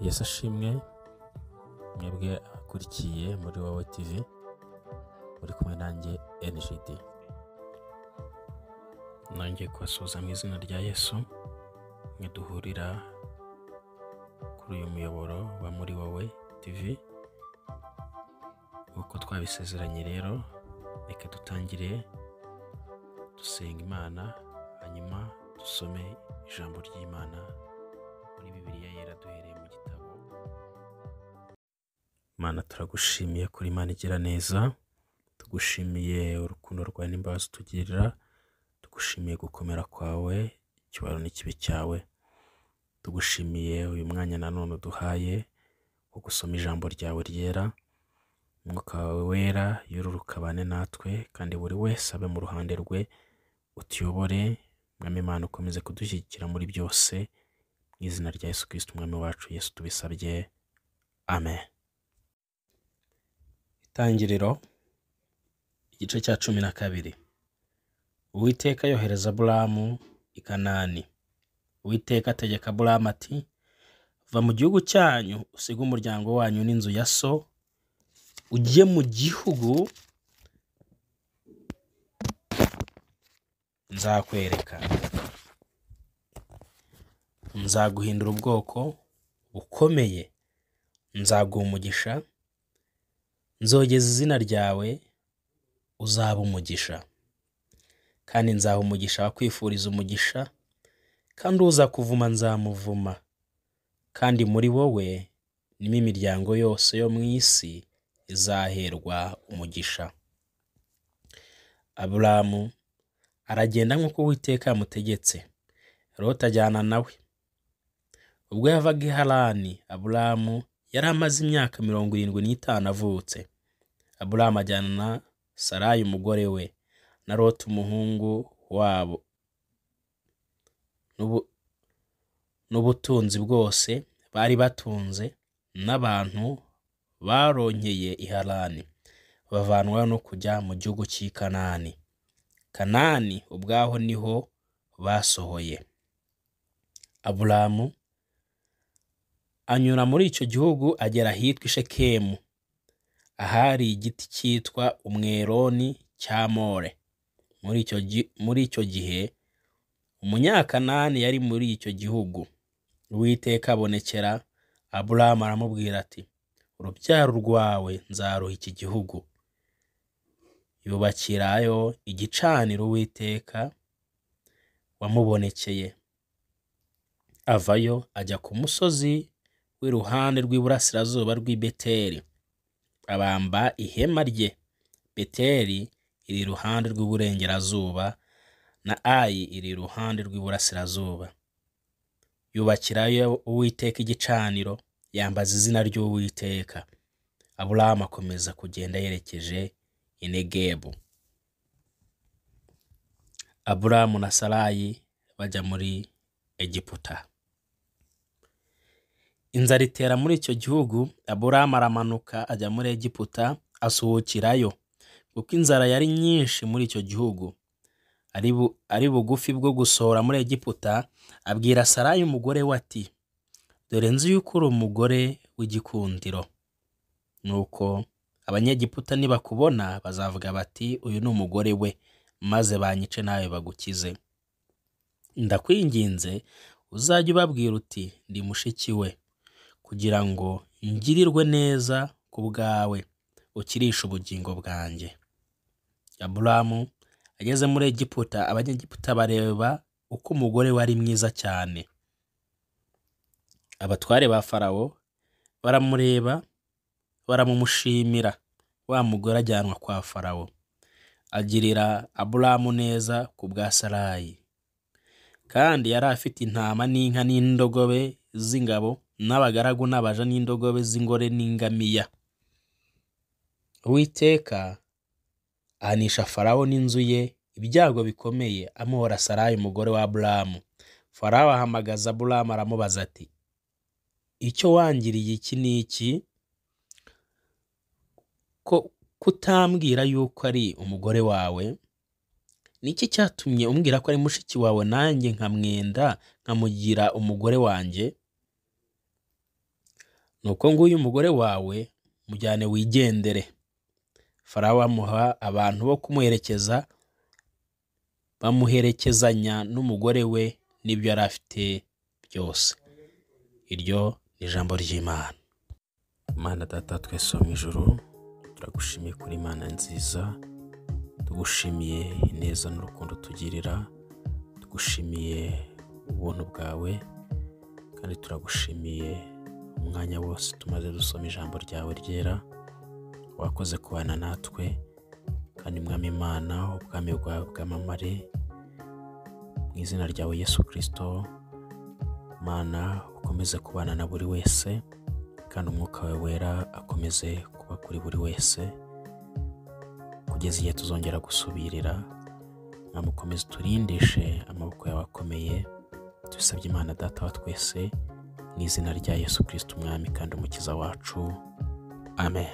Yesu ashimwe mwebwe akurikiye muri wowe TV muri kumwe nanjye NGD. Nanjye kubasuhuza mu izina rya Yesu duhurira kuri uyu muyoboro wa muri wowe TV. Uko twabisezeranye rero, reka dutangire dusenga Imana, hanyuma dusome ijambo ry'Imana muri Bibiliya yera duhereye mu gitabo. Mana, turagushimiye kuri Imana igira neza, tugushimiye urukundo rwawe n'imbabazi tugirira, tugushimiye gukomera kwawe, icyubahiro n'ikibi cyawe. Tugushimiye uyu mwanya nanone uduhaye wo gusoma ijambo ryawe ryera. Umwuka wawe wera yururuka bane natwe, kandi buri wese abe mu ruhande rwe, utuyobore. Mwami Imana, ukomeze kudushyigikira muri byose, mu izina rya Yesu Kristo umwami wacu. Yesu tubisabye, amen. Itangiriro igice cya 12. Uwiteka yohereza Aburamu i Kanani. Uwiteka ategeka Aburamu ati, va mu gihugu cyanyu, usige umuryango wanyu n'inzu ya so, ujye mu gihugu nzakwereka. Nzaguhindura ubwoko bukomeye, nzaguha umugisha, nzogeza izina ryawe, uzaba umugisha. Kandi nzaha umugisha abakwifuriza umugisha, kandi uza kuvuma nzamuvuma. Kandi muri wowe nimo imiryango yose yo mu isi izaherwa umugisha. Aburamu aragenda nk'uko Uwiteka yamutegetse, Loti ajyana nawe. Ubwo yavaga i Harani, Aburamu yari amaze imyaka 75 avutse. Aburamu ajyana na Sarayi umugore we, na Loti umuhungu wabo, n'ubutunzi bwose bari batunze, n'abantu baronkeye i Harani, bavanwayo no kujya mu gihugu cy'i Kanani. Kanani ubwaho niho basohoye. Aburamu anyura muri icyo gihugu agera ahitwa i Shekemu, ahari igiti cyitwa umweroni cya More. Muri icyo gihe umunyakanani yari muri icyo gihugu. Uwiteka abonekera Aburamu aramubwira ati, urubyaro rwawe nzaruha iki gihugu. Yubakirayo igicaniro Uwiteka wamubonekeye. Avayo ajya ku musozi w'iruhande rw'iburasirazuba rw'i Beteli, abamba ihema rye. Beteli iri iruhande rw'iburengerazuba, na Ayi iri iruhande rw'iburasirazuba. Yubakirayo Uwiteka igicaniro, yambaza izina ry'Uwiteka. Aburamu akomeza kugenda yerekeje i Negebu. Aburamu na Sarayi bajya muri Egiputa. Inzara itera muri icyo gihugu. Aburamu aramanuka ajya muri Egiputa, asuhukirayo, kuko inzara yari nyinshi muri icyo gihugu. Ari bugufi bwo gusohora muri Egiputa, abwira Sarayi umugore we ati, dore nzi yuko uri umugore w'igikundiro. Nuko Abanyegiputa nibakubona bazavuga bati, uyu ni umugore we, maze banyice nawe bagukize. Ndakwinginze uzajye ubabwira uti, ndi mushiki we, kugira ngo ngirirwe neza ku bwawe, ukirisha ubugingo bwanjye. Aburamu ageze muri Egiputa, Abanyegiputa bareba uko umugore we ari mwiza cyane. Abatware ba Farawo baramureba, baramumushimira. Wa mugore ajyanwa kwa Farawo. Agirira Aburamu neza ku bwa Sarayi, kandi yari afite intama n'inka n'indogobe z'ingabo, n'abagaragu n'abaja n'indogobe z'ingore n'ingamiya. Uwiteka ahanisha Farawo n'inzu ye ibyago bikomeye, amuhora Sarayi umugore wa Aburamu. Farawo ahamagaza Aburamu aramubaza ati, icyo wangiriye iki ni iki, ko kutambwira yuko ari umugore wawe? Niki cyatumye umbwira ko ari mushiki wawe, nanjye nkamwenda nkamugira umugore wanjye? nuko nguyu umugore wawe mujyane wigendere. Farawo amuha abantu bo kumuherekeza, bamuherekezanya n'umugore we n'ibyo yari afite byose. Iryo ni ijambo ry'Imana. Mana Data twese wo mu ijuru, turagushimiye kuri Imana nziza, tugushimiye ineza n'urukundo tugirira, tugushimiye ubuntu bwawe, kandi turagushimiye umwanya wose tumaze dusoma ijambo ryawe ryera. Wakoze kubana natwe, kandi Mwami Imana ubwami bwawe bwamamare mu izina ryawe Yesu Kristo. Mana ukomeze kubana na buri wese, kandi umwuka wawe wera akomeze kuba kuri buri wese kugeza igihe tuzongera gusubirira. Mwami ukomeze turindishe amaboko yawe akomeye, tubisabye Imana Data wa twese mu izina rya Yesu Kristo umwami kandi umukiza wacu. Amen.